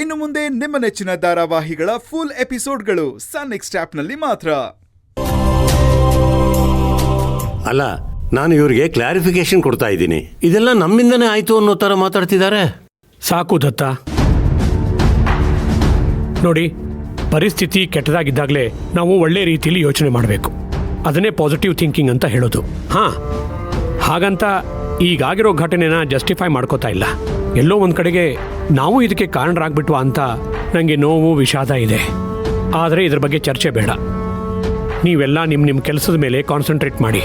ಇನ್ನು ಮುಂದೆ ನಿಮ್ಮ ನೆಚ್ಚಿನ ಧಾರಾವಾಹಿಗಳ ಫುಲ್ ಎಪಿಸೋಡ್ಗಳು ಸನ್ ನೆಕ್ಸ್ಟ್ ಆಪ್ನಲ್ಲಿ ಮಾತ್ರ. ಅಲ್ಲ, ನಾನು ಇವರಿಗೆ ಕ್ಲಾರಿಫಿಕೇಶನ್ ಕೊಡ್ತಾ ಇದ್ದೀನಿ. ಇದೆಲ್ಲ ನಮ್ಮಿಂದನೇ ಆಯ್ತು ಅನ್ನೋ ಥರ ಮಾತಾಡ್ತಿದ್ದಾರೆ. ಸಾಕು ದತ್ತ. ನೋಡಿ, ಪರಿಸ್ಥಿತಿ ಕೆಟ್ಟದಾಗಿದ್ದಾಗಲೇ ನಾವು ಒಳ್ಳೆ ರೀತಿಯಲ್ಲಿ ಯೋಚನೆ ಮಾಡಬೇಕು. ಅದನ್ನೇ ಪಾಸಿಟಿವ್ ಥಿಂಕಿಂಗ್ ಅಂತ ಹೇಳೋದು. ಹಾಗಂತ ಈಗಾಗಿರೋ ಘಟನೆನ ಜಸ್ಟಿಫೈ ಮಾಡ್ಕೋತಾ ಇಲ್ಲ. ಎಲ್ಲೋ ಒಂದು ಕಡೆಗೆ ನಾವು ಇದಕ್ಕೆ ಕಾರಣರಾಗ್ಬಿಟ್ವಾ ಅಂತ ನನಗೆ ನೋವು, ವಿಷಾದ ಇದೆ. ಆದರೆ ಇದ್ರ ಬಗ್ಗೆ ಚರ್ಚೆ ಬೇಡ. ನೀವೆಲ್ಲ ನಿಮ್ಮ ಕೆಲಸದ ಮೇಲೆ ಕಾನ್ಸಂಟ್ರೇಟ್ ಮಾಡಿ.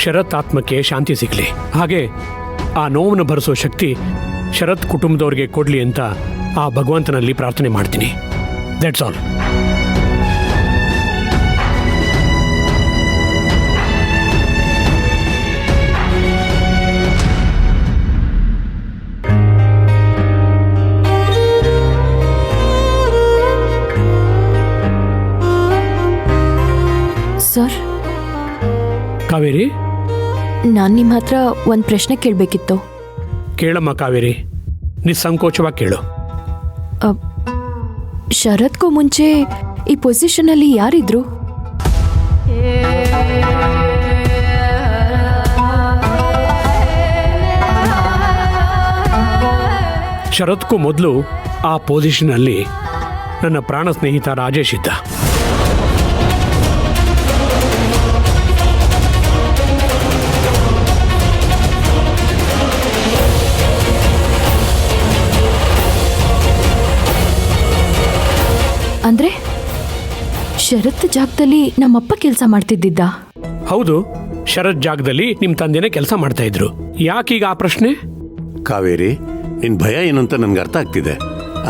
ಶರತ್ ಆತ್ಮಕ್ಕೆ ಶಾಂತಿ ಸಿಗಲಿ, ಹಾಗೆ ಆ ನೋವನ್ನು ಭರಿಸೋ ಶಕ್ತಿ ಶರತ್ ಕುಟುಂಬದವ್ರಿಗೆ ಕೊಡಲಿ ಅಂತ ಆ ಭಗವಂತನಲ್ಲಿ ಪ್ರಾರ್ಥನೆ ಮಾಡ್ತೀನಿ. That's all. ಸರ್, ಕಾವೇರಿ, ನಾನು ನಿಮ್ಮ ಹತ್ರ ಒಂದು ಪ್ರಶ್ನೆ ಕೇಳಬೇಕಿತ್ತು. ಕೇಳಮ್ಮ ಕಾವೇರಿ, ನಿಸ್ಸಂಕೋಚವಾಗಿ ಕೇಳು. ಶರತ್ಗೂ ಮುಂಚೆ ಈ ಪೊಸಿಷನಲ್ಲಿ ಯಾರಿದ್ರು? ಶರತ್ಗೂ ಮೊದಲು ಆ ಪೊಸಿಷನಲ್ಲಿ ನನ್ನ ಪ್ರಾಣ ಸ್ನೇಹಿತ ರಾಜೇಶ್ ಇದ್ದ. ಅಂದ್ರೆ ಶರತ್ ಜಾಗದಲ್ಲಿ ನಮ್ಮಪ್ಪ ಕೆಲಸ ಮಾಡ್ತಿದ್ದ? ಹೌದು, ಶರತ್ ಜಾಗದಲ್ಲಿ ನಿಮ್ಮ ತಂದೆನೇ ಕೆಲಸ ಮಾಡ್ತಾ ಇದ್ರು. ಯಾಕೀಗ ಆ ಪ್ರಶ್ನೆ? ಕಾವೇರಿ, ನಿನ್ ಭಯ ಏನಂತ ನನ್ಗೆ ಅರ್ಥ ಆಗ್ತಿದೆ.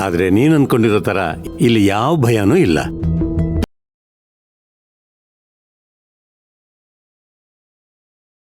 ಆದ್ರೆ ನೀನ್ ಅನ್ಕೊಂಡಿರೋ ಥರ ಇಲ್ಲಿ ಯಾವ ಭಯನೂ ಇಲ್ಲ.